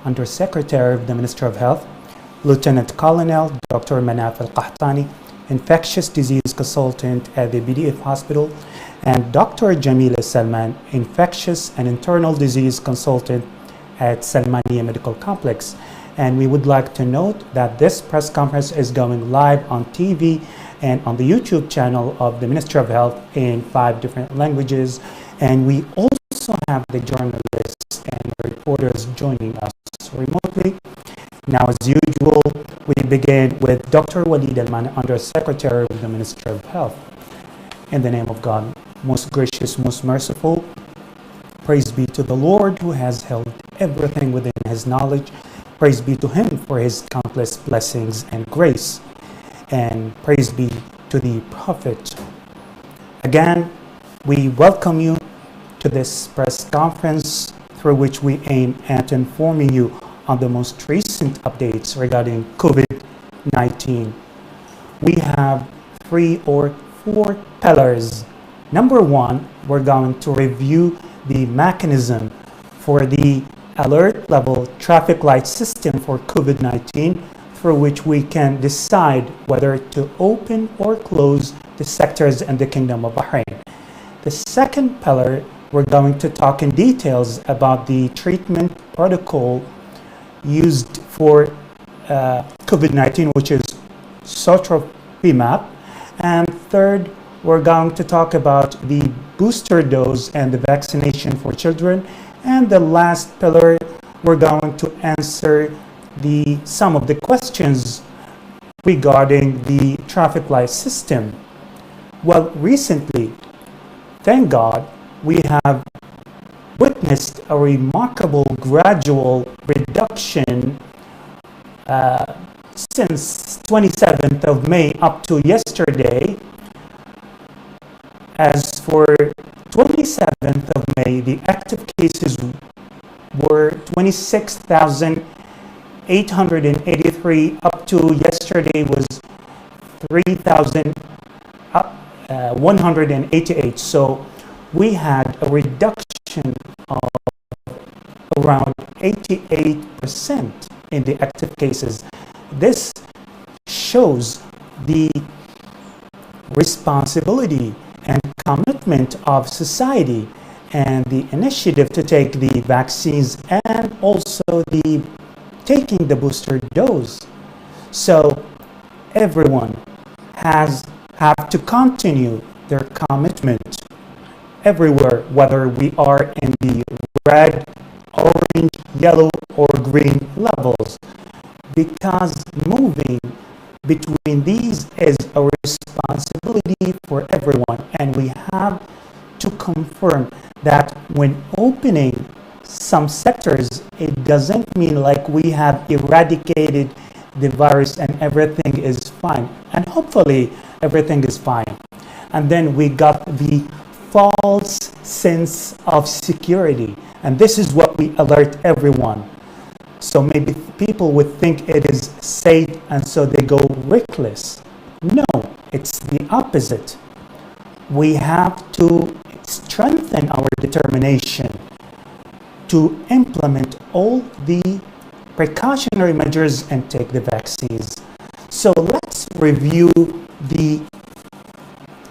Undersecretary of the Ministry of Health, Lieutenant Colonel Dr. Manaf Al-Qahtani, Infectious Disease Consultant at the BDF Hospital, and Dr. Jamila Salman, Infectious and Internal Disease Consultant at Salmania Medical Complex. And we would like to note that this press conference is going live on TV and on the YouTube channel of the Ministry of Health in 5 different languages. And we also have the journalists and reporters joining us remotely. Now, as usual, we begin with Dr. Walid Al-Mani, Undersecretary of the Ministry of Health. In the name of God, most gracious, most merciful, praise be to the Lord who has held everything within his knowledge. Praise be to him for his countless blessings and grace. And praise be to the Prophet. Again, we welcome you to this press conference through which we aim at informing you on the most recent updates regarding COVID-19. We have 3 or 4 pillars. Number 1, we're going to review the mechanism for the alert level traffic light system for COVID-19, through which we can decide whether to open or close the sectors in the Kingdom of Bahrain. The second pillar, we're going to talk in details about the treatment protocol used for COVID-19, which is sotrovimab. And third, we're going to talk about the booster dose and the vaccination for children. And the last pillar, we're going to answer some of the questions regarding the traffic light system. Well, recently, thank God, we have witnessed a remarkable gradual reduction since 27th of May up to yesterday. As for 27th of May, the active cases were 26,883. Up to yesterday was 3,188. So we had a reduction of around 88% in the active cases. This shows the responsibility and commitment of society and the initiative to take the vaccines and also the taking the booster dose. So everyone have to continue their commitment everywhere, whether we are in the red, orange, yellow, or green levels, because moving between these is a responsibility for everyone. And we have to confirm that when opening some sectors, it doesn't mean like we have eradicated the virus and everything is fine. And hopefully everything is fine. And then we got the false sense of security. And this is what we alert everyone. So maybe people would think it is safe and so they go reckless. No, it's the opposite. We have to strengthen our determination to implement all the precautionary measures and take the vaccines. So let's review the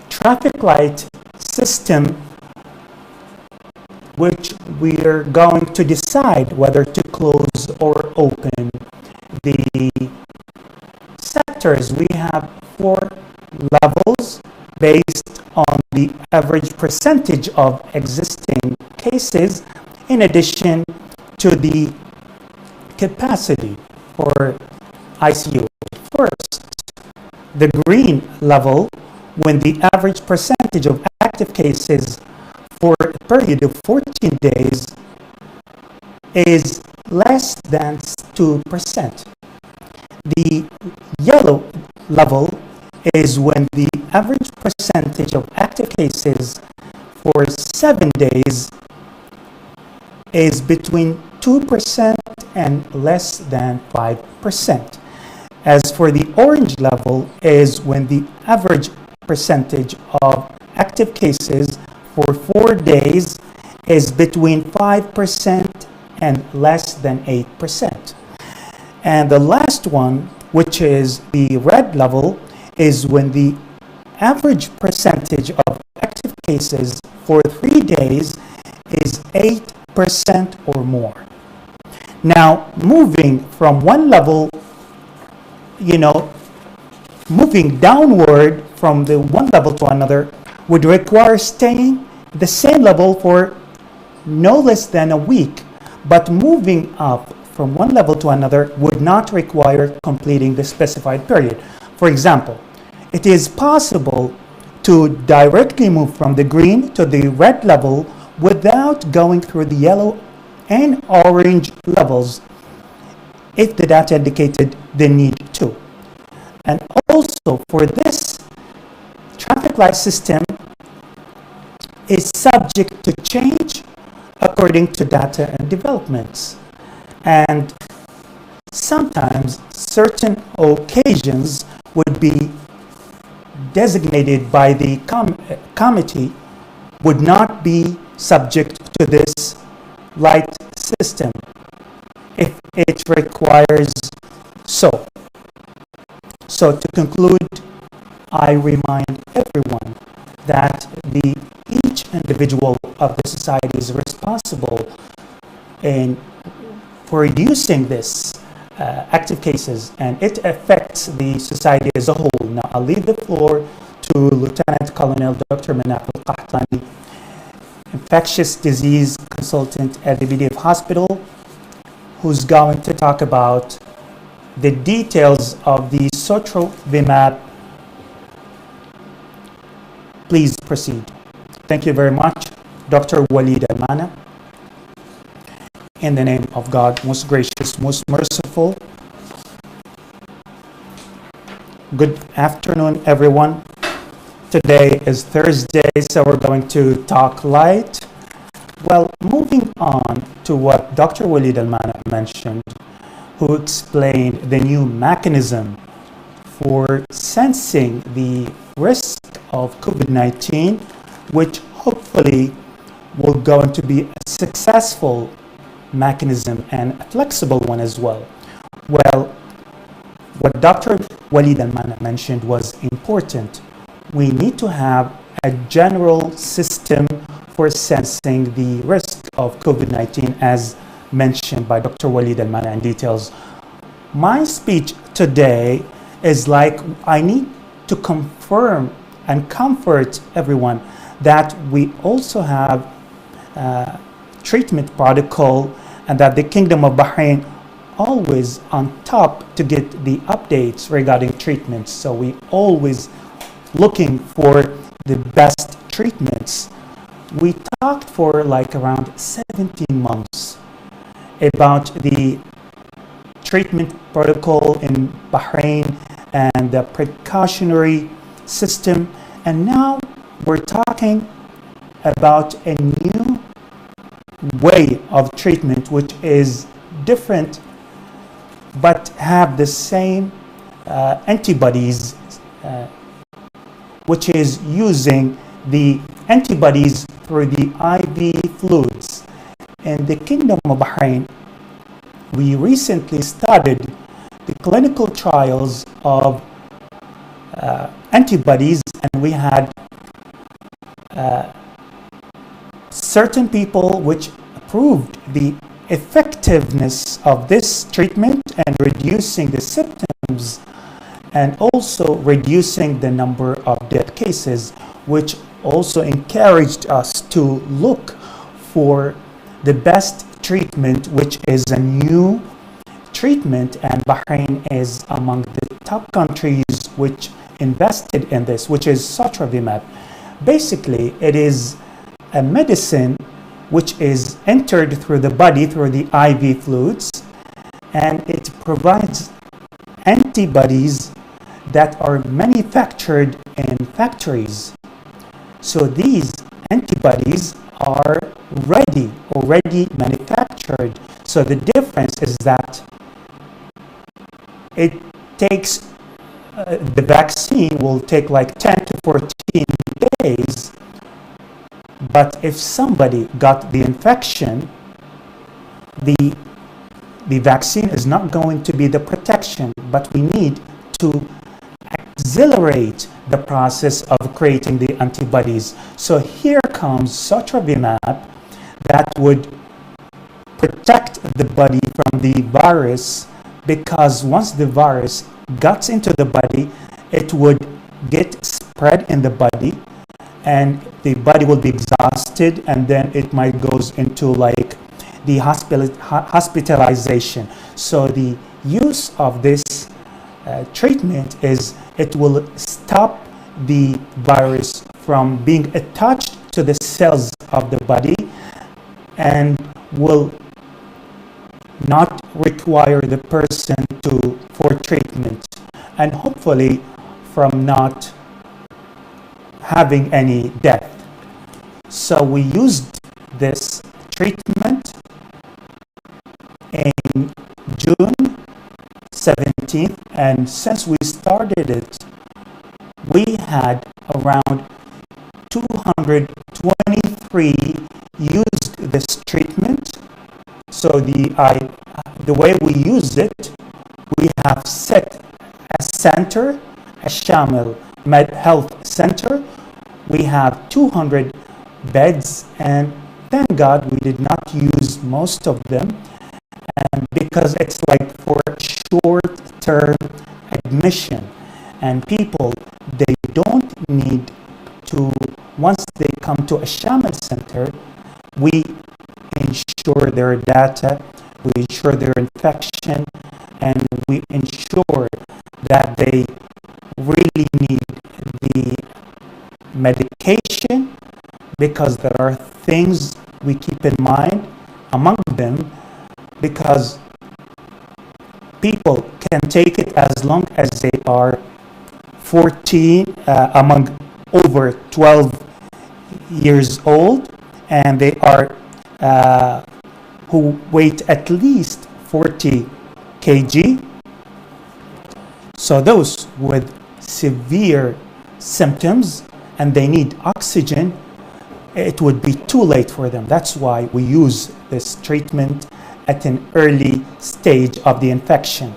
traffic light system, which we are going to decide whether to close or open the sectors. We have 4 levels based on the average percentage of existing cases, in addition to the capacity for ICU. First, the green level, when the average percentage of active cases for a period of 14 days is less than 2%. The yellow level is when the average percentage of active cases for 7 days is between 2% and less than 5%. As for the orange level is when the average percentage of active cases for 4 days is between 5% and less than 8%. And the last one, which is the red level, is when the average percentage of active cases for 3 days is 8% or more. Now, moving from one level, moving downward from the one level to another would require staying the same level for no less than a week, but moving up from one level to another would not require completing the specified period. For example, it is possible to directly move from the green to the red level without going through the yellow and orange levels if the data indicated the need to. And also for this, traffic light system is subject to change according to data and developments. And sometimes certain occasions would be designated by the committee would not be subject to this light system if it requires so. So to conclude, I remind everyone that each individual of the society is responsible for reducing this active cases, and it affects the society as a whole. Now, I'll leave the floor to Lieutenant Colonel Dr. Manaf Al-Qahtani, infectious disease consultant at the BDF Hospital, who's going to talk about the details of the Sotrovimab. Please proceed. Thank you very much, Dr. Walid Al-Mana. In the name of God, most gracious, most merciful. Good afternoon, everyone. Today is Thursday, so we're going to talk light. Well, moving on to what Dr. Walid Al-Mana mentioned, who explained the new mechanism for sensing the risk of COVID-19, which hopefully will going to be a successful mechanism and a flexible one as well. Well, what Dr. Walid Al-Mana mentioned was important. We need to have a general system for sensing the risk of COVID-19 as mentioned by Dr. Walid Al-Mana in details. My speech today is like I need to confirm and comfort everyone that we also have treatment protocol and that the Kingdom of Bahrain always on top to get the updates regarding treatments. So we always looking for the best treatments. We talked for like around 17 months about the treatment protocol in Bahrain and the precautionary system, and now we're talking about a new way of treatment which is different but have the same antibodies, which is using the antibodies through the IV fluids. In the Kingdom of Bahrain, we recently started the clinical trials of antibodies, and we had certain people which proved the effectiveness of this treatment and reducing the symptoms and also reducing the number of death cases, which also encouraged us to look for the best treatment, which is a new treatment, and Bahrain is among the top countries which invested in this, which is Sotrovimab. Basically, it is a medicine which is entered through the body through the IV fluids, and it provides antibodies that are manufactured in factories. So these antibodies are already manufactured. So the difference is that it takes, the vaccine will take like 10 to 14 days, but if somebody got the infection, the vaccine is not going to be the protection, but we need to accelerate the process of creating the antibodies. So here comes sotrovimab that would protect the body from the virus, because once the virus gets into the body, it would get spread in the body and the body will be exhausted, and then it might goes into like the hospitalization. So the use of this treatment is it will stop the virus from being attached to the cells of the body and will not require the person for treatment, and hopefully from not having any death. So we used this treatment in June 17th, and since we started it, we had around 223 used this treatment. So the way we use it, we have set a center, a Shamil Med Health Center. We have 200 beds, and thank God we did not use most of them, and because it's like for short-term admission, and people, they don't need to, once they come to a Shamil Center, we ensure their data, we ensure their infection, and we ensure that they really need the medication, because there are things we keep in mind among them, because people can take it as long as they are 14, among over 12 years old, and they are who weight at least 40 kg. So those with severe symptoms and they need oxygen, it would be too late for them. That's why we use this treatment at an early stage of the infection.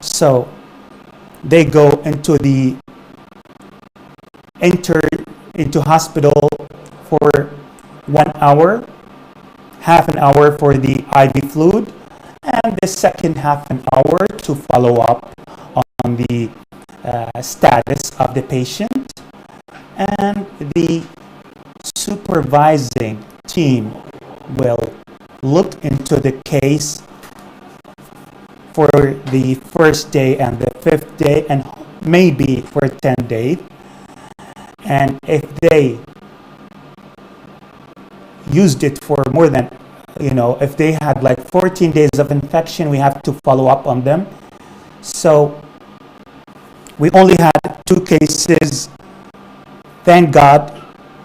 So they go into enter into hospital for 1 hour, half an hour for the IV fluid, and the second half an hour to follow up on the status of the patient. And the supervising team will look into the case for the first day and the 5th day, and maybe for 10 days. And if they used it for more than, if they had like 14 days of infection, we have to follow up on them. So we only had 2 cases. Thank God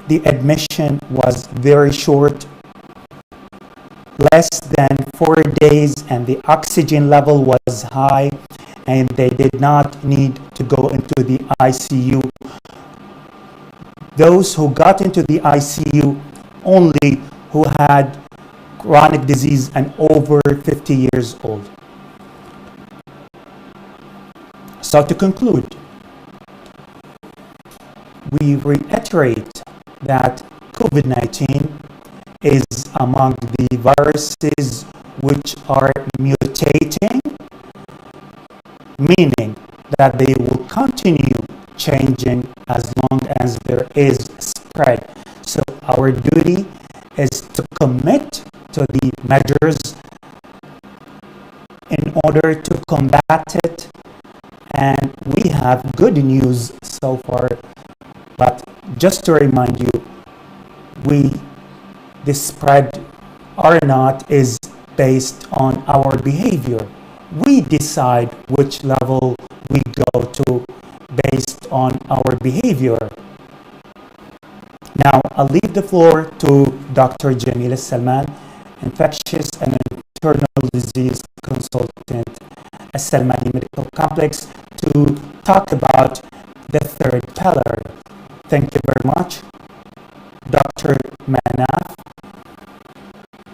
the admission was very short, less than 4 days, and the oxygen level was high, and they did not need to go into the ICU. Those who got into the ICU only who had chronic disease and over 50 years old. So to conclude, we reiterate that COVID-19 is among the viruses which are mutating, meaning that they will continue changing as long as there is spread. So our duty is to commit to the measures in order to combat it. And we have good news so far, but just to remind you, the spread or not is based on our behavior. We decide which level we go to based on our behavior. Now, I'll leave the floor to Dr. Jamila Salman, infectious and internal disease consultant at Salmani Medical Complex, to talk about the 3rd pillar. Thank you very much. Dr. Manaf,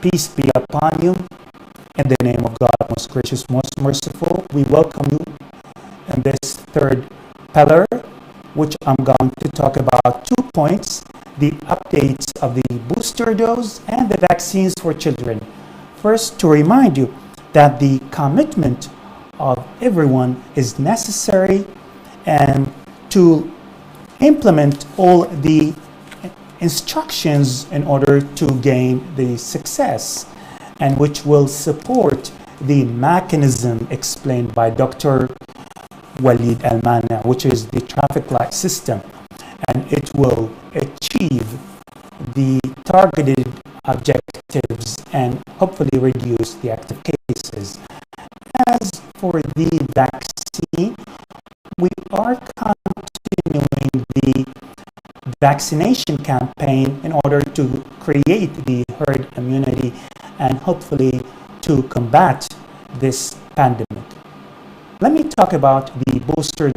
peace be upon upon you. In the name of God, most gracious, most merciful, we welcome you in this third pillar, which I'm going to talk about 2 points: the updates of the booster dose and the vaccines for children. First, to remind you that the commitment of everyone is necessary, and to implement all the instructions in order to gain the success, and which will support the mechanism explained by Dr. Walid Al-Mana, which is the traffic light system, and it will achieve the targeted objectives and hopefully reduce the active cases. As for the vaccine, we are continuing the vaccination campaign in order to create the herd immunity and hopefully to combat this pandemic. Let me talk about the booster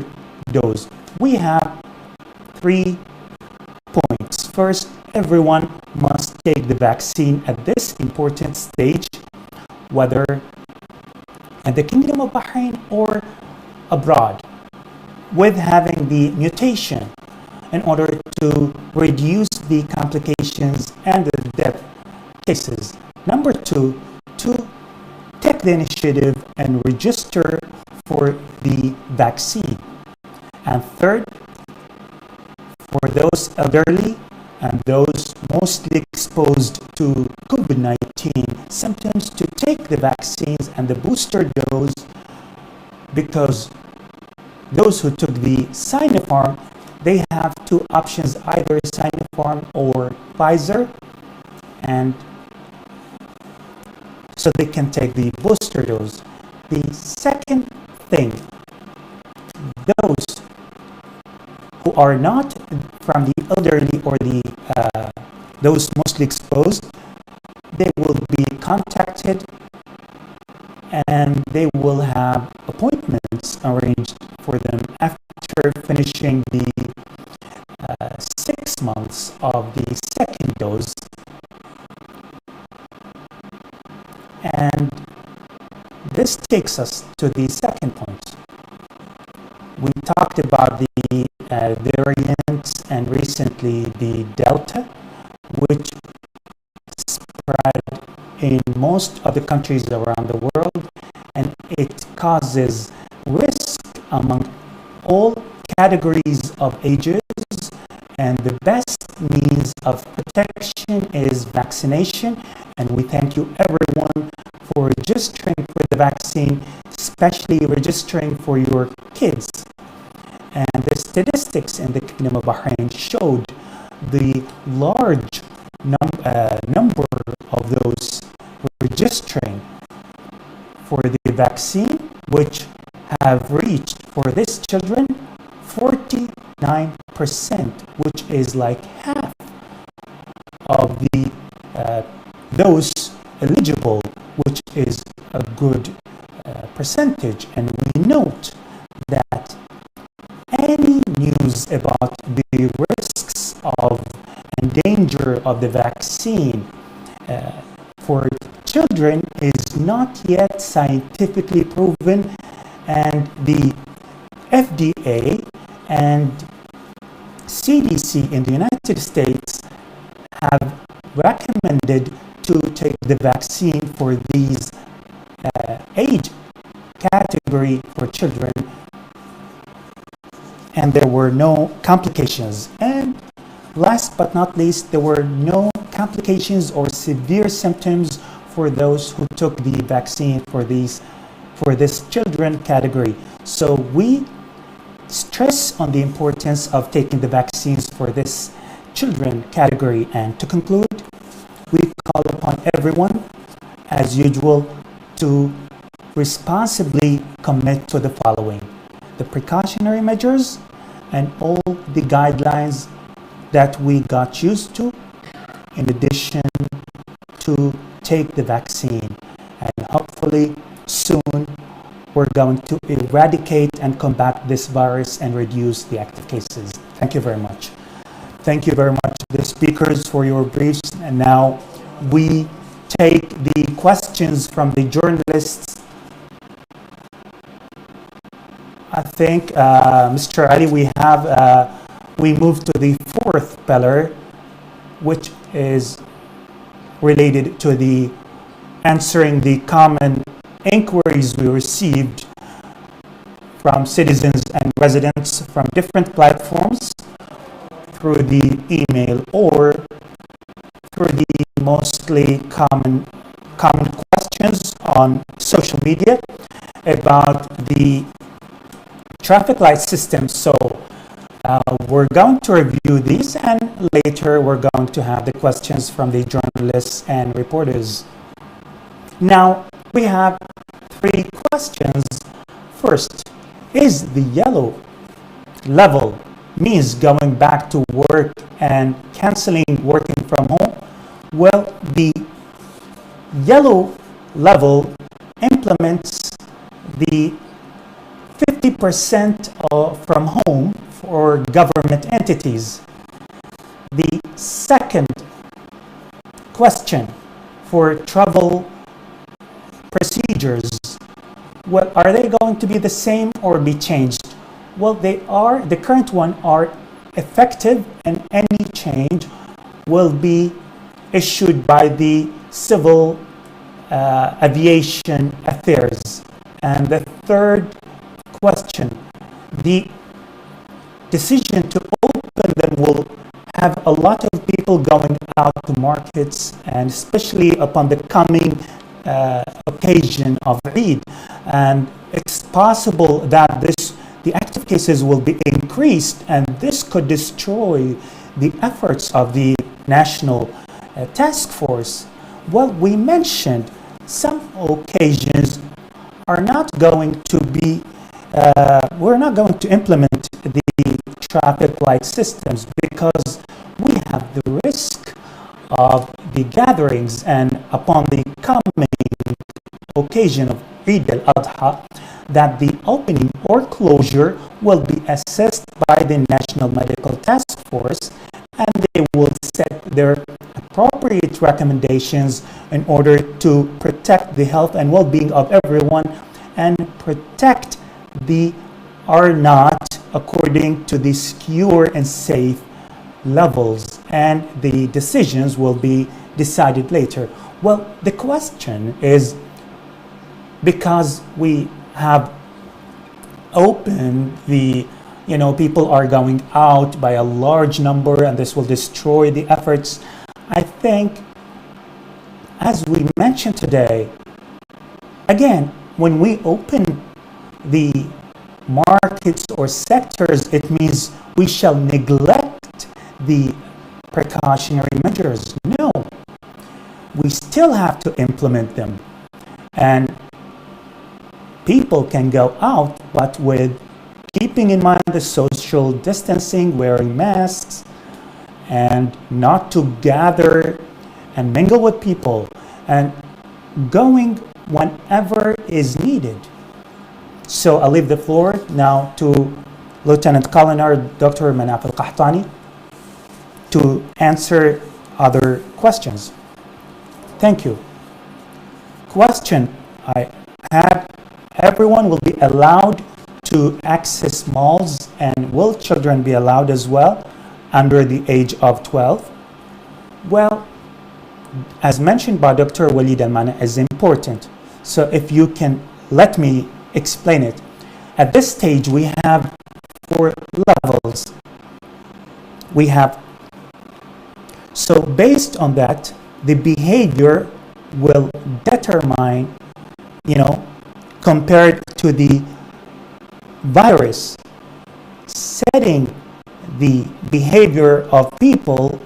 dose. We have 3 points. First, everyone must take the vaccine at this important stage, whether in the Kingdom of Bahrain or abroad, with having the mutation, in order to reduce the complications and the death cases. Number 2, to take the initiative and register for the vaccine. And third, for those elderly and those mostly exposed to COVID-19 symptoms, to take the vaccines and the booster dose, because those who took the Sinopharm, they have 2 options, either Sinopharm or Pfizer, and so they can take the booster dose. The second thing, those who are not from the elderly or those mostly exposed, they will be contacted and they will have appointments arranged for them after finishing the 6 months of the second dose. And this takes us to the second point. We talked about the variants and recently the Delta, which spread in most of the countries around the world, and it causes risk among all categories of ages, and the best means of protection is vaccination. And we thank you everyone for registering for the vaccine, especially registering for your kids. And the statistics in the Kingdom of Bahrain showed the large number of those registering for the vaccine, which have reached for these children 49%, which is like half of the those eligible, which is a good percentage. And we note that any news about the risks of and danger of the vaccine for children is not yet scientifically proven, and the FDA and CDC in the United States have recommended to take the vaccine for these age category for children, and there were no complications. And last but not least, there were no complications or severe symptoms for those who took the vaccine for this children category. So we stress on the importance of taking the vaccines for this children category. And to conclude, we call upon everyone, as usual, to responsibly commit to the following: the precautionary measures and all the guidelines that we got used to, in addition to take the vaccine. And hopefully soon we're going to eradicate and combat this virus and reduce the active cases. Thank you very much. Thank you very much, the speakers, for your briefs. And now we take the questions from the journalists. I think, Mr. Ali, we move to the fourth pillar, which is related to the answering the common inquiries we received from citizens and residents from different platforms through the email or through the mostly common questions on social media about the traffic light system. So we're going to review these, and later we're going to have the questions from the journalists and reporters. Now we have three questions. First, is the yellow level means going back to work and canceling working from home? Well, the yellow level implements the 50% from home for government entities. The second question for travel procedures, well, are they going to be the same or be changed? Well, the current one are effective, and any change will be issued by the Civil Aviation Affairs. And the third question, the decision to open them will have a lot of people going out to markets, and especially upon the coming occasion of Eid. And it's possible that the active cases will be increased, and this could destroy the efforts of the national task force. Well, we mentioned some occasions are not going to be we're not going to implement the traffic light systems because we have the risk of the gatherings, and upon the coming occasion of Eid al-Adha, that the opening or closure will be assessed by the National Medical Task Force, and they will set their appropriate recommendations in order to protect the health and well-being of everyone and protect the or not according to the secure and safe levels, and the decisions will be decided later. Well, the question is, because we have opened the, people are going out by a large number and this will destroy the efforts. I think, as we mentioned today, again, when we open the markets or sectors, it means we shall neglect the precautionary measures. No, we still have to implement them. And people can go out, but with keeping in mind the social distancing, wearing masks, and not to gather and mingle with people, and going whenever is needed. So I'll leave the floor now to Lieutenant Colonel Dr. Manaf al-Qahtani to answer other questions. Thank you. Question I had, everyone will be allowed to access malls, and will children be allowed as well under the age of 12? Well, as mentioned by Dr. Walid Al-Mana, is important. So if you can let me explain it. At this stage, we have 4 levels. So based on that, the behavior will determine, compared to the virus, setting the behavior of people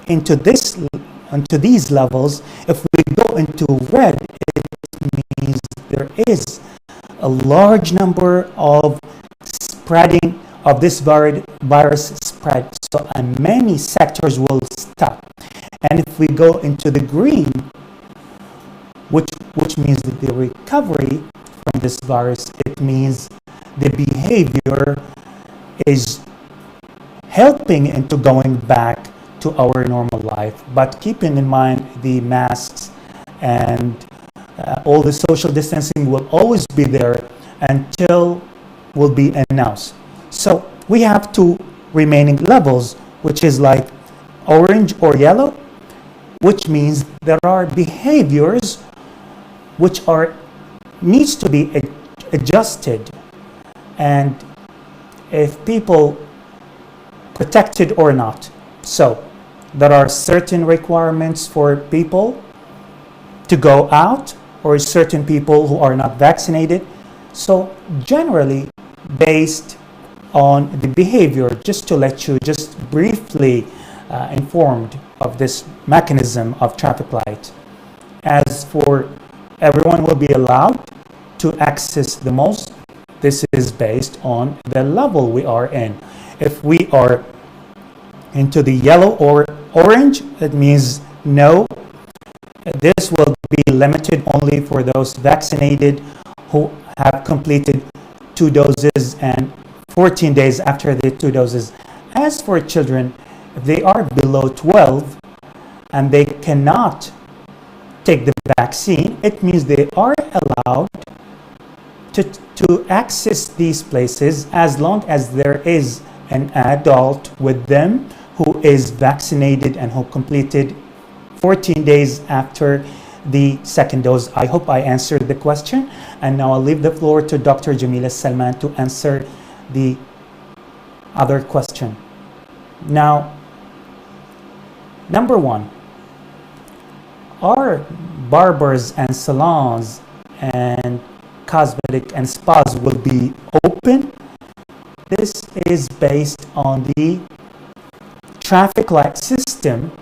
into these levels. If we go into red, it means there is a large number of spreading of this virus spread. So many sectors will stop. And if we go into the green, which means that the recovery from this virus, it means the behavior is helping into going back to our normal life, but keeping in mind the masks and all the social distancing will always be there until will be announced. So we have two remaining levels, which is like orange or yellow, which means there are behaviors which are needs to be adjusted, and if people protected or not. So there are certain requirements for people to go out, or certain people who are not vaccinated. So generally based on the behavior, just to let you just briefly informed of this mechanism of traffic light. As for everyone will be allowed to access the malls, this is based on the level we are in. If we are into the yellow or orange, it means no. This will be limited only for those vaccinated who have completed 2 doses and 14 days after the 2 doses. As for children, if they are below 12 and they cannot take the vaccine, it means they are allowed to access these places as long as there is an adult with them who is vaccinated and who completed 14 days after the second dose. I hope I answered the question, and now I'll leave the floor to Dr. Jamila Salman to answer the other question. Now, number one, are barbers and salons and cosmetic and spas will be open? This is based on the traffic light system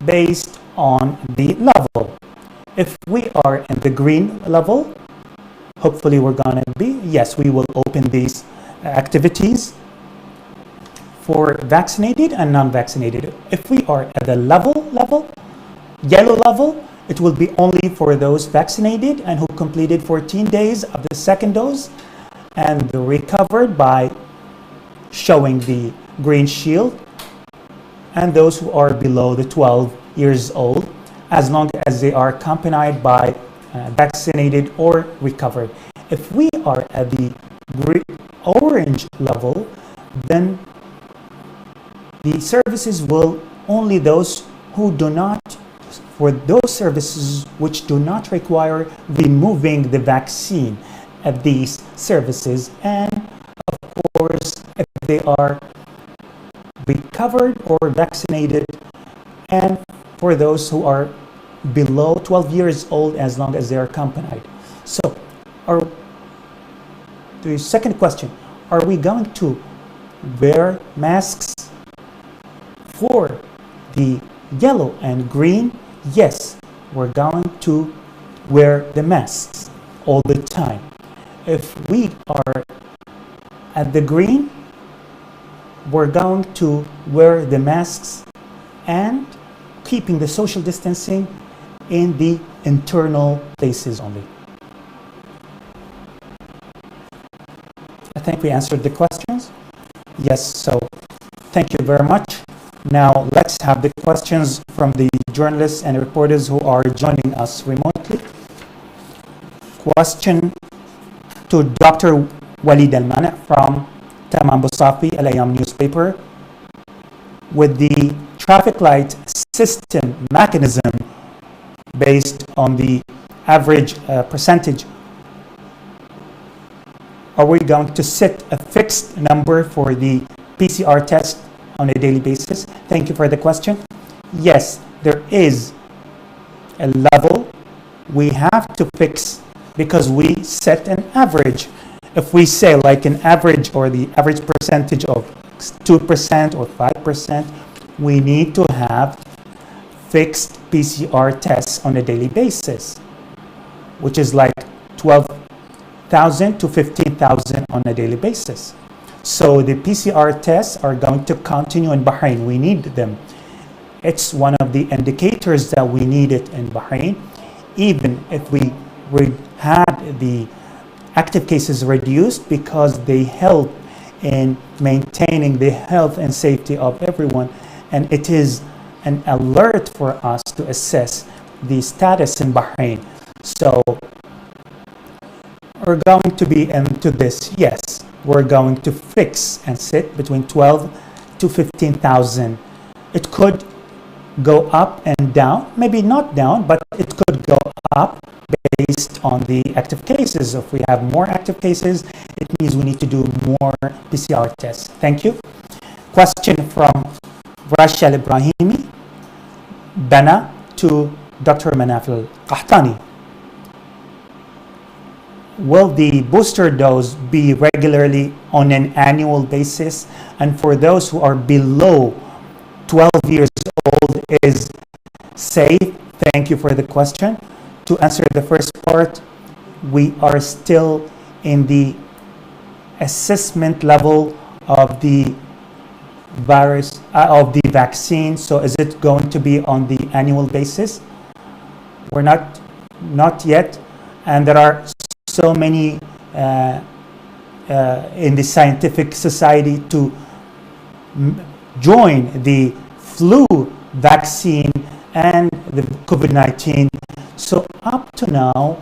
based on the level. If we are in the green level, hopefully we're gonna be, yes, we will open these activities for vaccinated and non-vaccinated. If we are at the yellow level, it will be only for those vaccinated and who completed 14 days of the second dose and recovered by showing the green shield, and those who are below the 12 years old, as long as they are accompanied by vaccinated or recovered. If we are at the orange level, then the services will only those who do not, for those services which do not require removing the vaccine at these services, and of course if they are recovered or vaccinated, and for those who are below 12 years old as long as they are accompanied. So the second question, are we going to wear masks for the yellow and green? Yes, we're going to wear the masks all the time. If we are at the green, we're going to wear the masks and keeping the social distancing in the internal places only. I think we answered the questions. Yes, so thank you very much. Now let's have the questions from the journalists and reporters who are joining us remotely. Question to Dr. Walid Al-Mani from Tamam Busafi Al-Ayam newspaper. With the traffic light system mechanism based on the average percentage, are we going to set a fixed number for the PCR test on a daily basis? Thank you for the question. Yes, there is a level we have to fix because we set an average. If we say like an average or the average percentage of 2% or 5%, we need to have fixed PCR tests on a daily basis, which is like 12,000 to 15,000 on a daily basis. So the PCR tests are going to continue in Bahrain. We need them. It's one of the indicators that we need it in Bahrain. Even if we had the active cases reduced, because they help in maintaining the health and safety of everyone. And it is an alert for us to assess the status in Bahrain. So we're going to be into this. Yes, we're going to fix and sit between 12 to 15,000. It could go up and down, maybe not down, but it could go up based on the active cases. If we have more active cases, it means we need to do more PCR tests. Thank you. Question from Rashal Ibrahimi, Bana, to Dr. Manaf Al-Qahtani. Will the booster dose be regularly on an annual basis? And for those who are below 12 years old, is safe? Thank you for the question. To answer the first part, we are still in the assessment level of the virus, of the vaccine. So is it going to be on the annual basis? We're not yet. And there are so many in the scientific society to join the flu vaccine and the COVID-19. So up to now,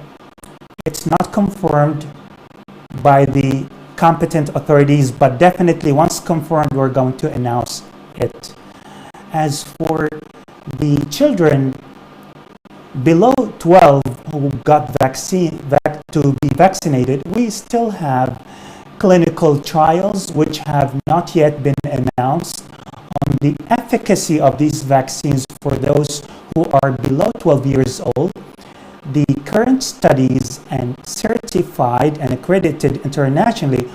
it's not confirmed by the competent authorities, but definitely once confirmed, we're going to announce it. As for the children below 12 who got to be vaccinated, we still have clinical trials which have not yet been announced on the efficacy of these vaccines for those who are below 12 years old. The current studies and certified and accredited internationally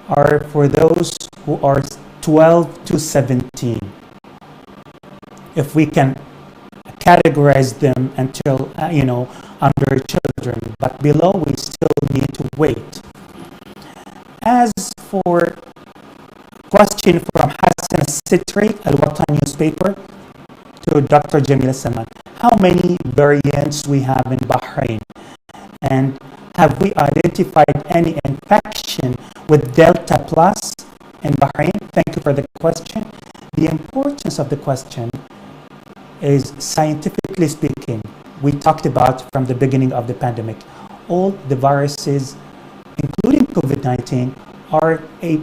are for those who are 12 to 17. If we can categorize them until, under children, but below we still need to wait. As for question from Hassan Sitri, Al-Watan newspaper, to Dr. Jamila Salman, how many variants we have in Bahrain? And have we identified any infection with Delta Plus in Bahrain? Thank you for the question. The importance of the question is, scientifically speaking, we talked about from the beginning of the pandemic, all the viruses, including COVID-19, are a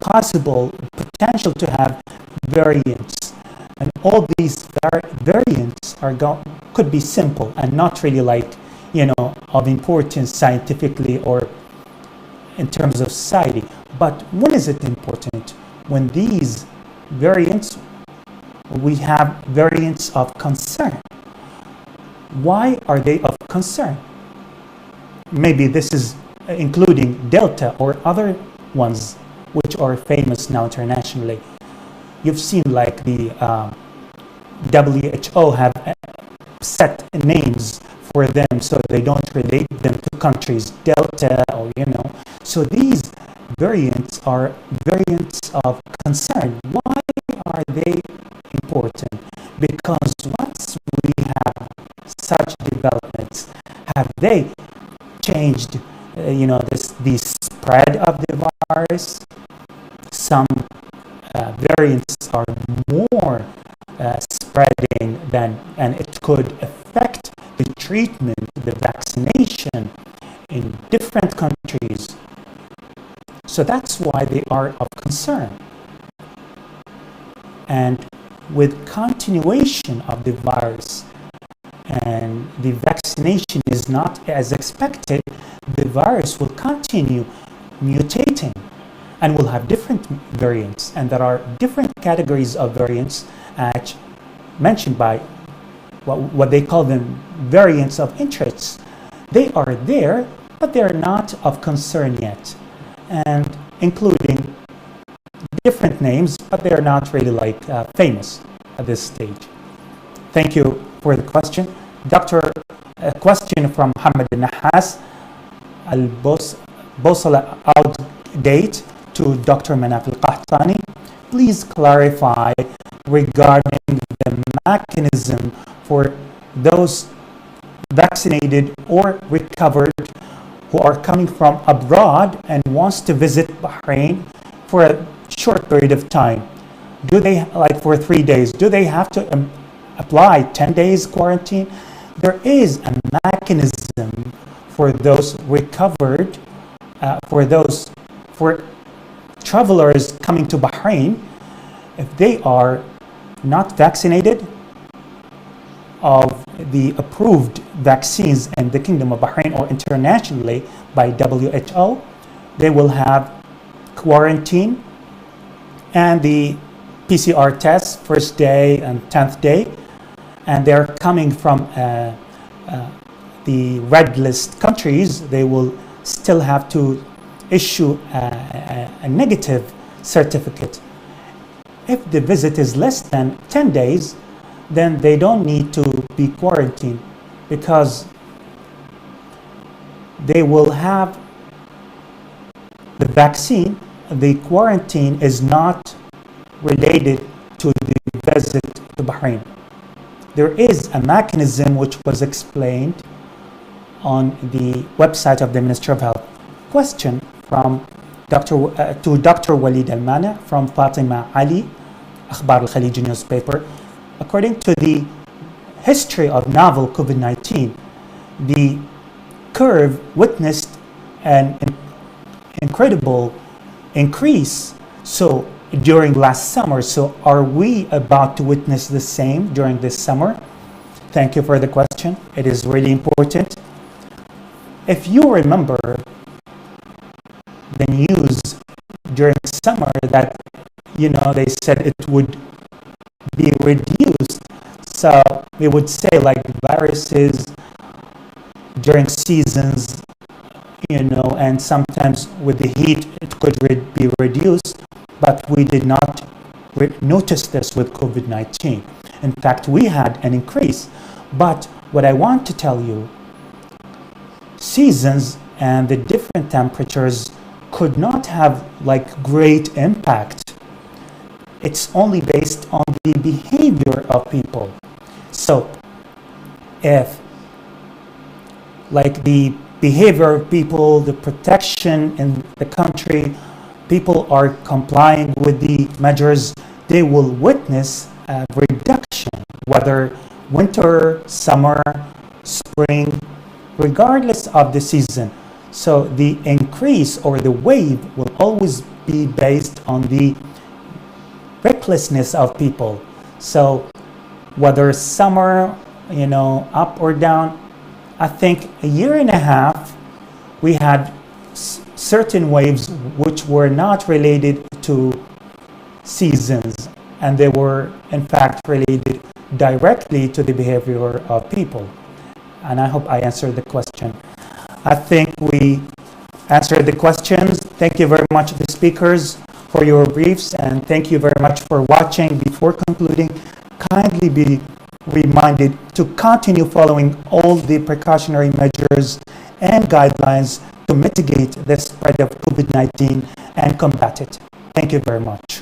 possible potential to have variants. And all these variants could be simple and not really of importance scientifically or in terms of society. But when is it important? When these variants, we have variants of concern. Why are they of concern? Maybe this is including Delta or other ones which are famous now internationally. You've seen like the WHO have set names for them so they don't relate them to countries, Delta or So these variants are variants of concern. Why are they important? Because once we have such developments, have they changed the spread of the virus? Some variants are more spreading and it could affect the treatment, the vaccination in different countries. So that's why they are of concern. And with continuation of the virus and the vaccination is not as expected, the virus will continue mutating and will have different variants. And there are different categories of variants mentioned by what they call them variants of interest. They are there, but they're not of concern yet. And including different names, but they're not really famous at this stage. Thank you for the question. A question from Muhammad Nahas Al-Bosala Outgate to Dr. Manaf Al-Qahtani. Please clarify regarding the mechanism for those vaccinated or recovered who are coming from abroad and wants to visit Bahrain for a short period of time. Do they, for 3 days, do they have to apply 10 days quarantine? there is a mechanism for those recovered, for travelers coming to Bahrain, if they are not vaccinated of the approved vaccines in the Kingdom of Bahrain or internationally by WHO, they will have quarantine and the PCR test first day and 10th day, and they're coming from the red list countries, they will still have to issue a negative certificate. If the visit is less than 10 days, then they don't need to be quarantined because they will have the vaccine. The quarantine is not related to the visit to Bahrain. There is a mechanism which was explained on the website of the Ministry of Health. Question from to Dr. Walid Al-Mana from Fatima Ali, Akhbar Al-Khaliji newspaper. According to the history of novel COVID-19, the curve witnessed an incredible increase during last summer. So are we about to witness the same during this summer? Thank you for the question. It is really important. If you remember the news during summer that, they said it would be reduced. So we would say like viruses during seasons, and sometimes with the heat it could be reduced, but we did not notice this with COVID-19. In fact, we had an increase. But what I want to tell you, seasons and the different temperatures could not have like great impact. It's only based on the behavior of people. So if like the behavior of people, the protection in the country, people are complying with the measures, they will witness a reduction, whether winter, summer, spring, regardless of the season. So the increase or the wave will always be based on the recklessness of people. So whether summer, up or down, I think a year and a half, we had certain waves which were not related to seasons, and they were in fact related directly to the behavior of people. And I hope I answered the question. I think we answered the questions. Thank you very much to the speakers for your briefs, and thank you very much for watching. Before concluding, kindly be reminded to continue following all the precautionary measures and guidelines to mitigate the spread of COVID-19 and combat it. Thank you very much.